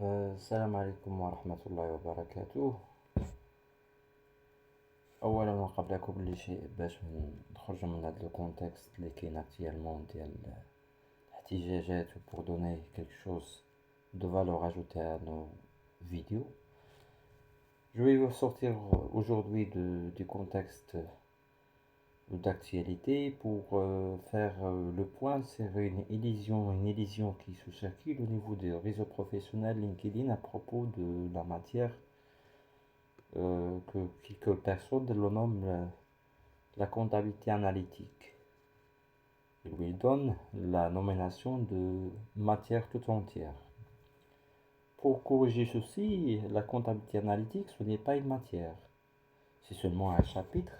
السلام عليكم ورحمة الله وبركاته. أولا وقبل كل شيء باش نخرج من هذا الكونتكست اللي كاين اكتيالمون ديال الاحتجاجات pour donner quelque chose de valeur ajoutée à nos vidéos. Je vais vous sortir aujourd'hui du contexte d'actualité pour faire le point sur une illusion qui se circule au niveau des réseaux professionnels LinkedIn à propos de la matière que personne le nomme la comptabilité analytique. Il lui donne la nomination de matière tout entière. Pour corriger ceci, la comptabilité analytique, ce n'est pas une matière, c'est seulement un chapitre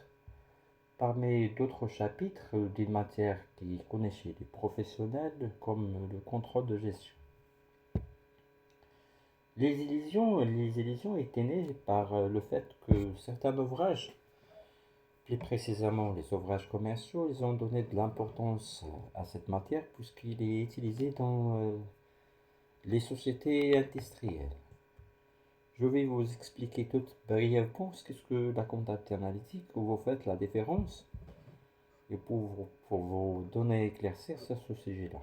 parmi d'autres chapitres d'une matière qui est connue chez les professionnels comme le contrôle de gestion. Les illusions étaient nées par le fait que certains ouvrages, plus précisément les ouvrages commerciaux, ils ont donné de l'importance à cette matière puisqu'il est utilisé dans les sociétés industrielles. Je vais vous expliquer tout brièvement ce qu'est la comptabilité analytique, où vous faites la différence, et pour vous donner éclaircir sur ce sujet-là.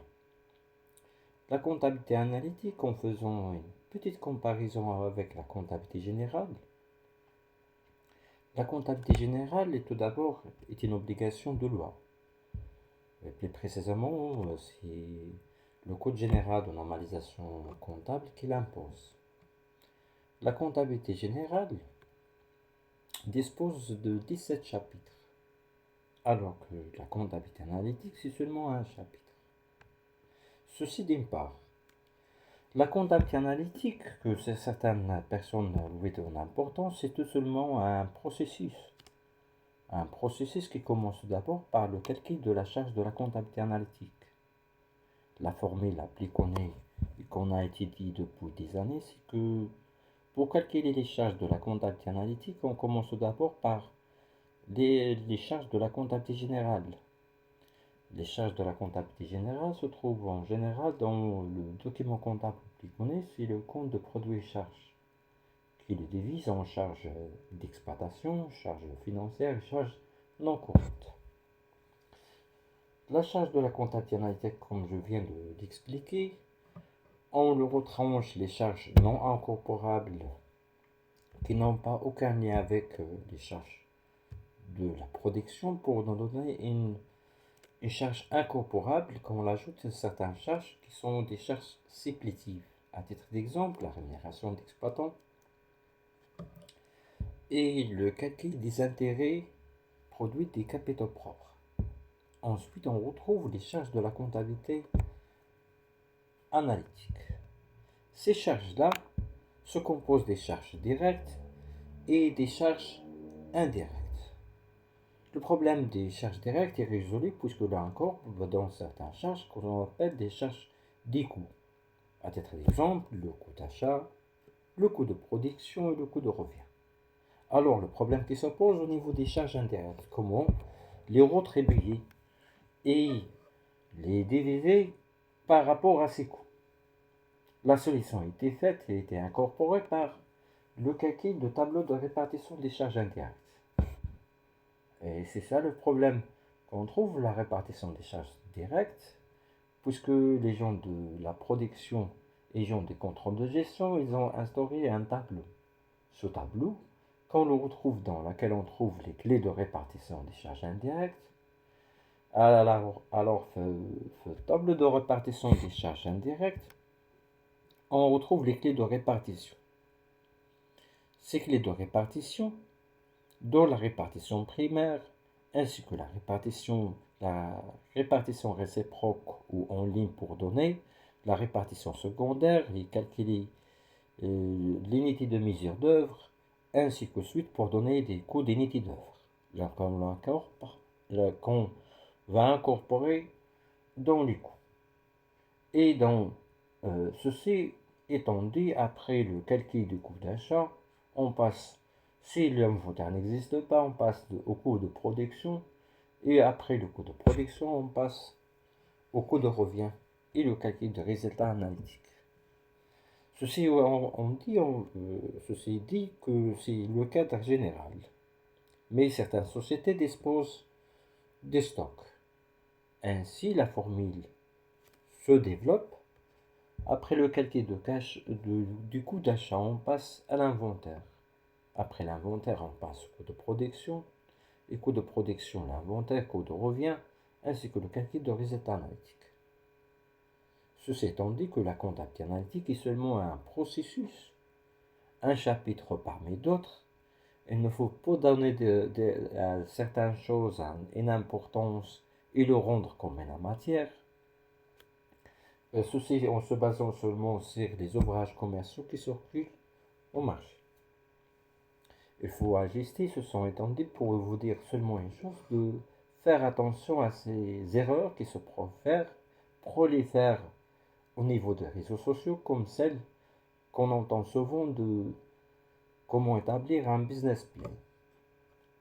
La comptabilité analytique, en faisant une petite comparaison avec la comptabilité générale, la comptabilité générale, tout d'abord, est une obligation de loi. Et plus précisément, c'est le Code général de normalisation comptable qui l'impose. La comptabilité générale dispose de 17 chapitres, alors que la comptabilité analytique, c'est seulement un chapitre. Ceci d'une part. La comptabilité analytique, que certaines personnes lui donnent importance, c'est tout seulement un processus. Un processus qui commence d'abord par le calcul de la charge de la comptabilité analytique. La formule la plus connue et qu'on a étudiée depuis des années, c'est que pour calculer les charges de la comptabilité analytique, on commence d'abord par les charges de la comptabilité générale. Les charges de la comptabilité générale se trouvent en général dans le document comptable plus connu, c'est le compte de produits et charges, qui le divise en charges d'exploitation, charges financières et charges non courantes. La charge de la comptabilité analytique, comme je viens de l'expliquer, on le retranche les charges non incorporables qui n'ont pas aucun lien avec les charges de la production pour nous donner une charge incorporable quand on ajoute certaines charges qui sont des charges supplétives. À titre d'exemple, la rémunération d'exploitant et le calcul des intérêts produits des capitaux propres. Ensuite, on retrouve les charges de la comptabilité analytique. Ces charges-là se composent des charges directes et des charges indirectes. Le problème des charges directes est résolu puisque là encore, dans certaines charges qu'on appelle des charges des coûts. À titre d'exemple, le coût d'achat, le coût de production et le coût de revient. Alors, le problème qui se pose au niveau des charges indirectes, comment les rétribuer et les diviser par rapport à ces coûts. La solution a été faite et a été incorporée par le calcul de tableau de répartition des charges indirectes. Et c'est ça le problème qu'on trouve, la répartition des charges directes, puisque les gens de la production et les gens des contrôles de gestion, ils ont instauré un tableau. Ce tableau, qu'on le retrouve dans lequel on trouve les clés de répartition des charges indirectes, alors ce tableau de répartition des charges indirectes, on retrouve les clés de répartition. Ces clés de répartition, dans la répartition primaire, ainsi que la répartition réciproque ou en ligne pour donner, la répartition secondaire et calculer l'unité de mesure d'œuvre, ainsi que suite pour donner des coûts d'unité d'œuvre. Là, qu'on va incorporer dans les coûts. Et donc, ceci étant dit, après le calcul du coût d'achat, on passe, si l'inventaire n'existe pas, on passe au coût de production, et après le coût de production, on passe au coût de revient et le calcul de résultats analytiques. Ceci dit que c'est le cadre général. Mais certaines sociétés disposent des stocks. Ainsi, la formule se développe. Après le calcul du coût d'achat, on passe à l'inventaire. Après l'inventaire, on passe au coût de production. Et coût de production, l'inventaire, coût de revient, ainsi que le calcul de résultat analytique. Ceci étant dit que la comptabilité analytique est seulement un processus, un chapitre parmi d'autres. Il ne faut pas donner à certaines choses une importance et le rendre comme une matière. Ceci en se basant seulement sur les ouvrages commerciaux qui circulent au marché. Il faut ajuster ce sont étant dit pour vous dire seulement une chose, de faire attention à ces erreurs qui se prolifèrent au niveau des réseaux sociaux, comme celle qu'on entend souvent de comment établir un business plan.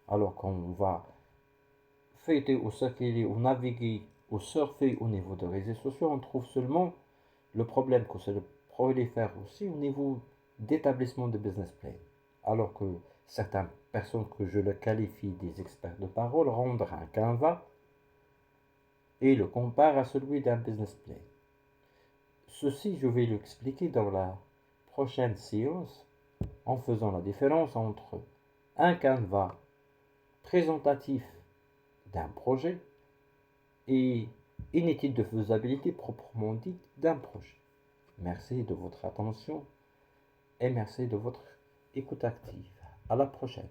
Alors qu'on va feuilleter ou circuler ou naviguer ou surfer au niveau des réseaux sociaux, on trouve seulement le problème que c'est prolifère aussi au niveau d'établissement de business plan. Alors que certaines personnes que je le qualifie des experts de parole rendent un Canva et le comparent à celui d'un business plan. Ceci, je vais l'expliquer dans la prochaine séance en faisant la différence entre un Canva présentatif d'un projet et une étude de faisabilité proprement dite d'un projet. Merci de votre attention et merci de votre écoute active. À la prochaine.